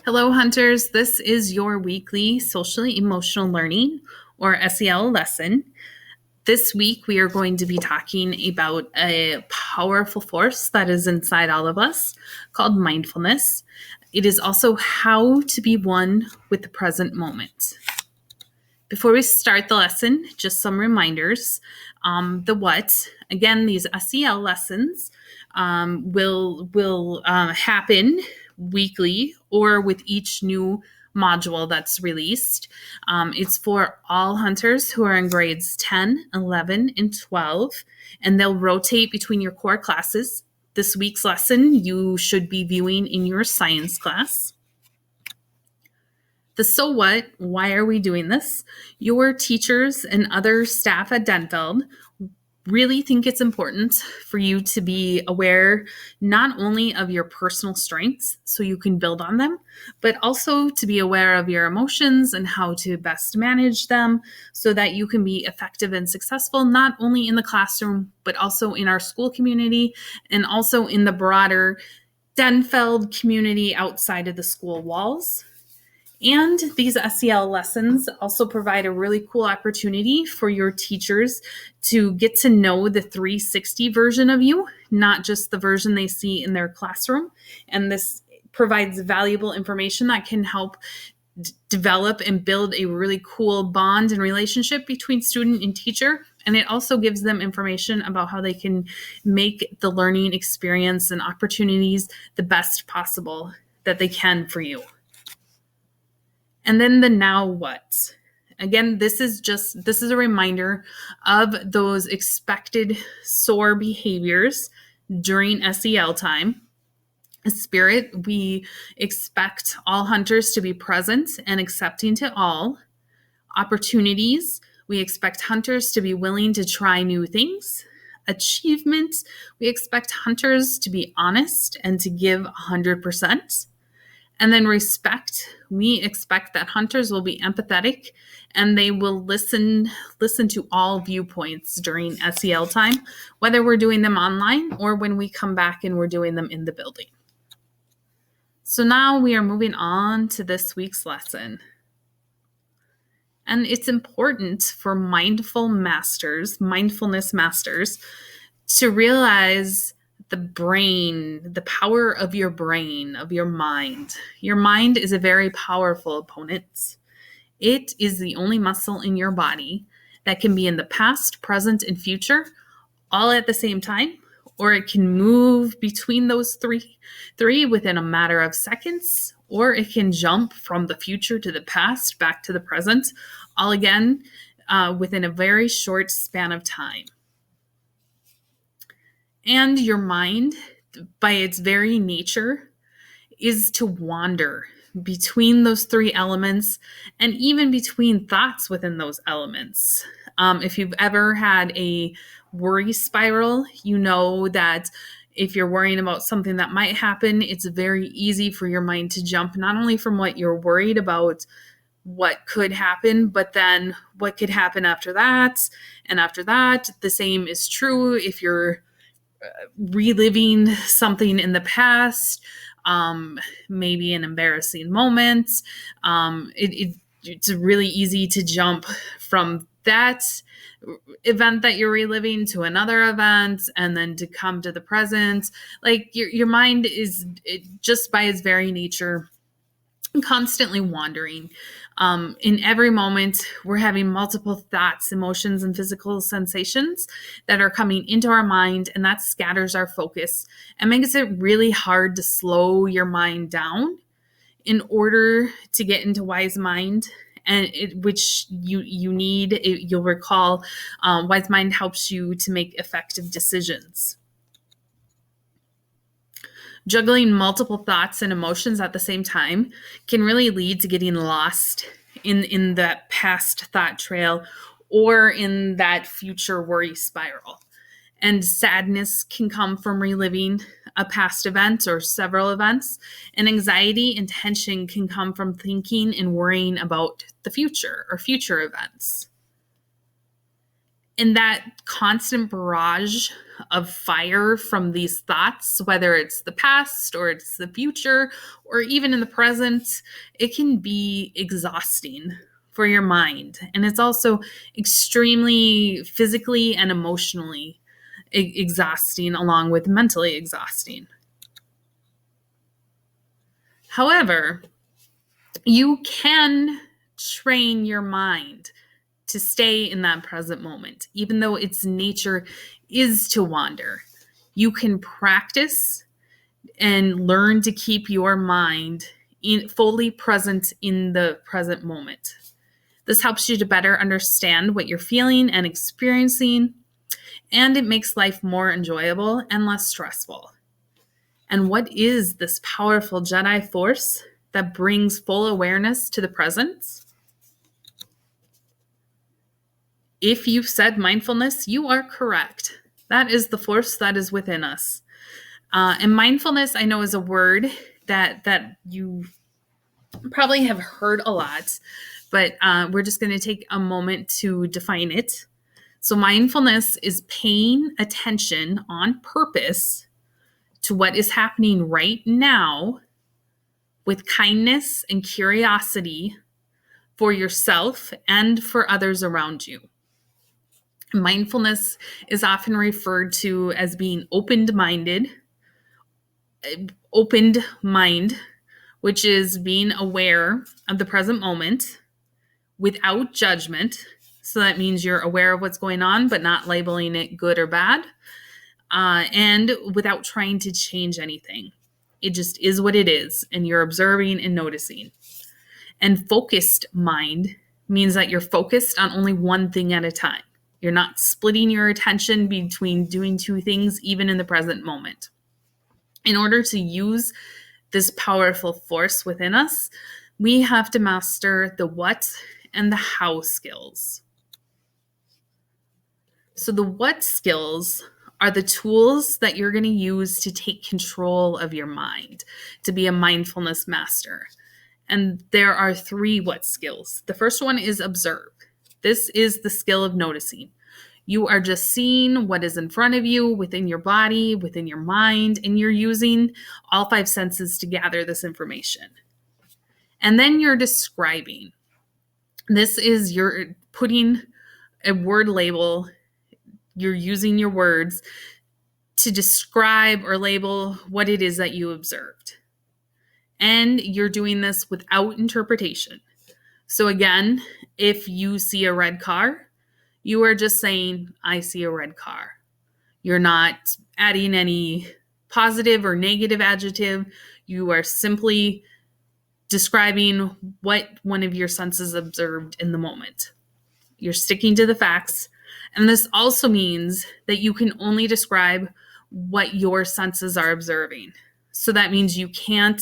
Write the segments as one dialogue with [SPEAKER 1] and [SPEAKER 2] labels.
[SPEAKER 1] Hello, Hunters. This is your weekly social emotional learning or SEL lesson. This week, we are going to be talking about a powerful force that is inside all of us called mindfulness. It is also how to be one with the present moment. Before we start the lesson, just some reminders. The what, again, these SEL lessons will happen weekly or with each new module that's released. It's for all hunters who are in grades 10, 11, and 12, and they'll rotate between your core classes. This week's lesson you should be viewing in your science class. The so what, why are we doing this? Your teachers and other staff at Denfeld really think it's important for you to be aware not only of your personal strengths so you can build on them, but also to be aware of your emotions and how to best manage them so that you can be effective and successful not only in the classroom, but also in our school community and also in the broader Denfeld community outside of the school walls. And these SEL lessons also provide a really cool opportunity for your teachers to get to know the 360 version of you, not just the version they see in their classroom. And this provides valuable information that can help develop and build a really cool bond and relationship between student and teacher. And it also gives them information about how they can make the learning experience and opportunities the best possible that they can for you. And then the now what. Again, this is a reminder of those expected SOAR behaviors during SEL time. Spirit, we expect all hunters to be present and accepting to all. Opportunities, we expect hunters to be willing to try new things. Achievement, we expect hunters to be honest and to give 100%. And then respect, we expect that hunters will be empathetic and they will listen to all viewpoints during SEL time, whether we're doing them online or when we come back and we're doing them in the building. So now we are moving on to this week's lesson. And it's important for mindfulness masters, to realize the brain, the power of your brain, of your mind. Your mind is a very powerful opponent. It is the only muscle in your body that can be in the past, present, and future all at the same time, or it can move between those three within a matter of seconds, or it can jump from the future to the past, back to the present, all again within a very short span of time. And your mind, by its very nature, is to wander between those three elements and even between thoughts within those elements. If you've ever had a worry spiral, you know that if you're worrying about something that might happen, it's very easy for your mind to jump not only from what you're worried about, what could happen, but then what could happen after that. And after that, the same is true if you're reliving something in the past, maybe an embarrassing moment. It's really easy to jump from that event that you're reliving to another event and then to come to the present. Like your mind is just by its very nature constantly wandering. In every moment, we're having multiple thoughts, emotions, and physical sensations that are coming into our mind, and that scatters our focus and makes it really hard to slow your mind down in order to get into wise mind, and which you need. You'll recall, wise mind helps you to make effective decisions. Juggling multiple thoughts and emotions at the same time can really lead to getting lost in that past thought trail or in that future worry spiral. And sadness can come from reliving a past event or several events. And anxiety and tension can come from thinking and worrying about the future or future events. And that constant barrage of fire from these thoughts, whether it's the past or it's the future or even in the present, it can be exhausting for your mind. And it's also extremely physically and emotionally exhausting, along with mentally exhausting. However, you can train your mind to stay in that present moment, even though its nature is to wander. You can practice and learn to keep your mind fully present in the present moment. This helps you to better understand what you're feeling and experiencing, and it makes life more enjoyable and less stressful. And what is this powerful Jedi force that brings full awareness to the present? If you've said mindfulness, you are correct. That is the force that is within us. And mindfulness, I know, is a word that you probably have heard a lot, but we're just going to take a moment to define it. So mindfulness is paying attention on purpose to what is happening right now with kindness and curiosity for yourself and for others around you. Mindfulness is often referred to as being opened mind, which is being aware of the present moment without judgment. So that means you're aware of what's going on, but not labeling it good or bad, and without trying to change anything. It just is what it is, and you're observing and noticing. And focused mind means that you're focused on only one thing at a time. You're not splitting your attention between doing two things, even in the present moment. In order to use this powerful force within us, we have to master the what and the how skills. So the what skills are the tools that you're going to use to take control of your mind, to be a mindfulness master. And there are 3 what skills. The first one is observe. This is the skill of noticing. You are just seeing what is in front of you, within your body, within your mind, and you're using all 5 senses to gather this information. And then you're describing. This is you're putting a word label. You're using your words to describe or label what it is that you observed. And you're doing this without interpretation. So again, if you see a red car, you are just saying, I see a red car. You're not adding any positive or negative adjective. You are simply describing what one of your senses observed in the moment. You're sticking to the facts. And this also means that you can only describe what your senses are observing. So that means you can't,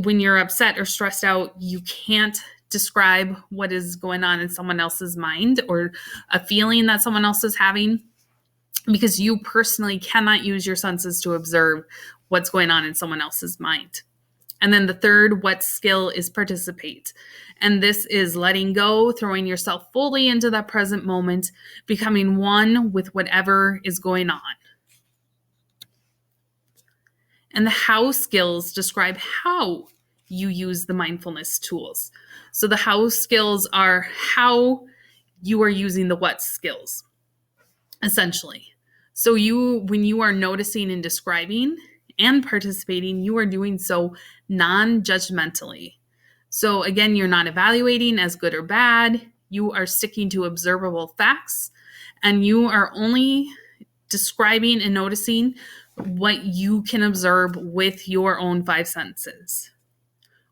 [SPEAKER 1] when you're upset or stressed out, you can't describe what is going on in someone else's mind or a feeling that someone else is having, because you personally cannot use your senses to observe what's going on in someone else's mind. And then the third what skill is participate. And this is letting go, throwing yourself fully into that present moment, becoming one with whatever is going on. And the how skills describe how you use the mindfulness tools. So the how skills are how you are using the what skills, essentially. So when you are noticing and describing and participating, you are doing so non-judgmentally. So again, you're not evaluating as good or bad. You are sticking to observable facts, and you are only describing and noticing what you can observe with your own 5 senses.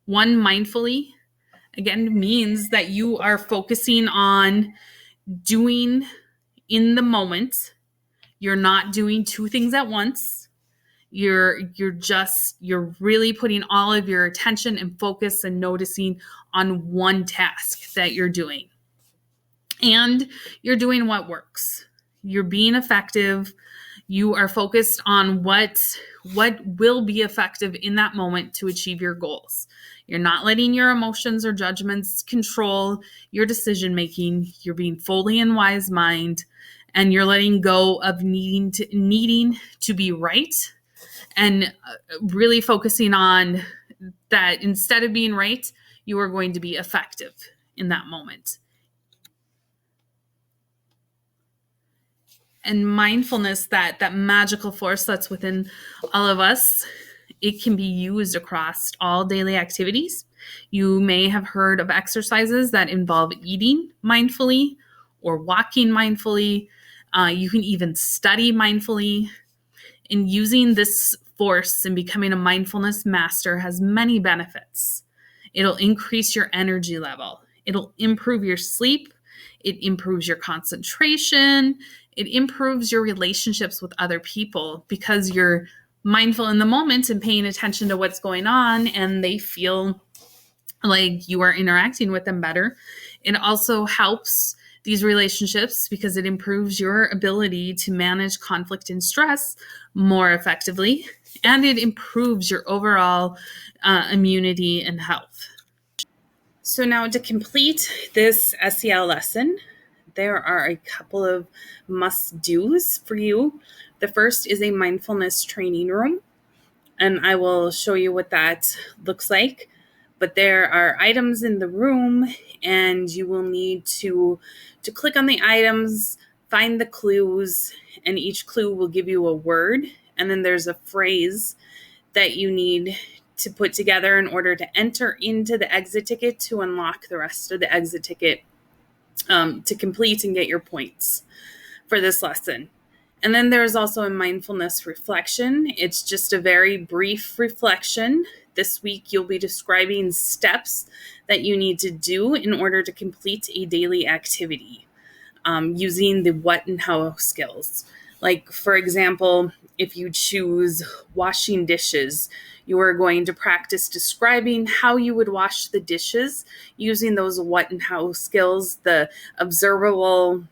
[SPEAKER 1] One mindfully, again, means that you are focusing on doing in the moment. You're not doing 2 things at once. You're really putting all of your attention and focus and noticing on one task that you're doing. And you're doing what works. You're being effective. You are focused on what will be effective in that moment to achieve your goals. You're not letting your emotions or judgments control your decision making. You're being fully in wise mind, and you're letting go of needing to be right, and really focusing on that instead of being right, you are going to be effective in that moment. And mindfulness, that magical force that's within all of us, it can be used across all daily activities. You may have heard of exercises that involve eating mindfully or walking mindfully. You can even study mindfully. And using this force and becoming a mindfulness master has many benefits. It'll increase your energy level. It'll improve your sleep. It improves your concentration. It improves your relationships with other people because you're mindful in the moment and paying attention to what's going on, and they feel like you are interacting with them better. It also helps these relationships because it improves your ability to manage conflict and stress more effectively, and it improves your overall immunity and health. So now, to complete this SEL lesson, there are a couple of must-dos for you. The first is a mindfulness training room, and I will show you what that looks like. But there are items in the room, and you will need to click on the items, find the clues, and each clue will give you a word. And then there's a phrase that you need to put together in order to enter into the exit ticket to unlock the rest of the exit ticket to complete and get your points for this lesson. And then there's also a mindfulness reflection. It's just a very brief reflection. This week, you'll be describing steps that you need to do in order to complete a daily activity using the what and how skills. Like, for example, if you choose washing dishes, you are going to practice describing how you would wash the dishes using those what and how skills, the observable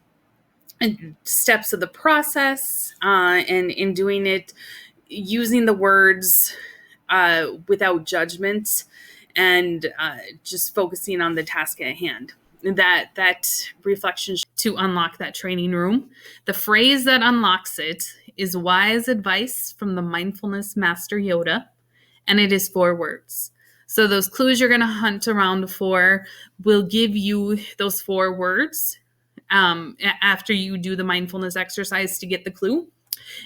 [SPEAKER 1] steps of the process, and in doing it using the words without judgment, and just focusing on the task at hand. That reflection to unlock that training room. The phrase that unlocks it is wise advice from the mindfulness master Yoda, and it is 4 words. So those clues you're going to hunt around for will give you those 4 words after you do the mindfulness exercise to get the clue.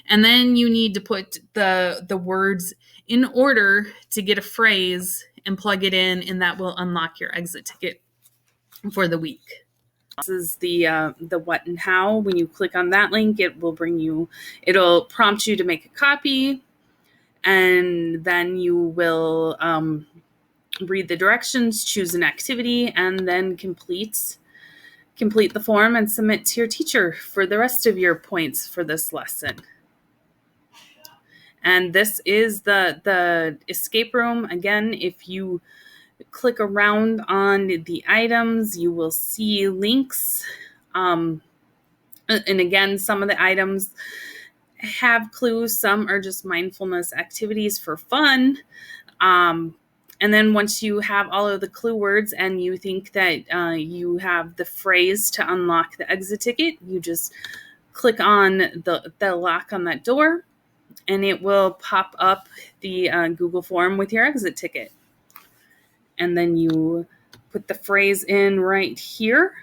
[SPEAKER 1] And then you need to put the words in order to get a phrase and plug it in, and that will unlock your exit ticket for the week. This is the what and how. When you click on that link, it'll prompt you to make a copy, and then you will read the directions, choose an activity, and then complete the form and submit to your teacher for the rest of your points for this lesson. And this is the escape room. Again, if you click around on the items, you will see links. And again, some of the items have clues. Some are just mindfulness activities for fun. And then once you have all of the clue words and you think that you have the phrase to unlock the exit ticket, you just click on the lock on that door, and it will pop up the Google form with your exit ticket. And then you put the phrase in right here.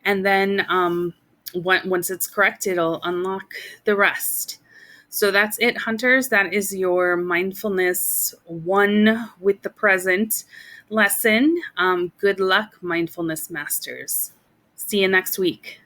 [SPEAKER 1] And then once it's correct, it'll unlock the rest. So that's it, hunters. That is your mindfulness 1 with the present lesson. Good luck, mindfulness masters. See you next week.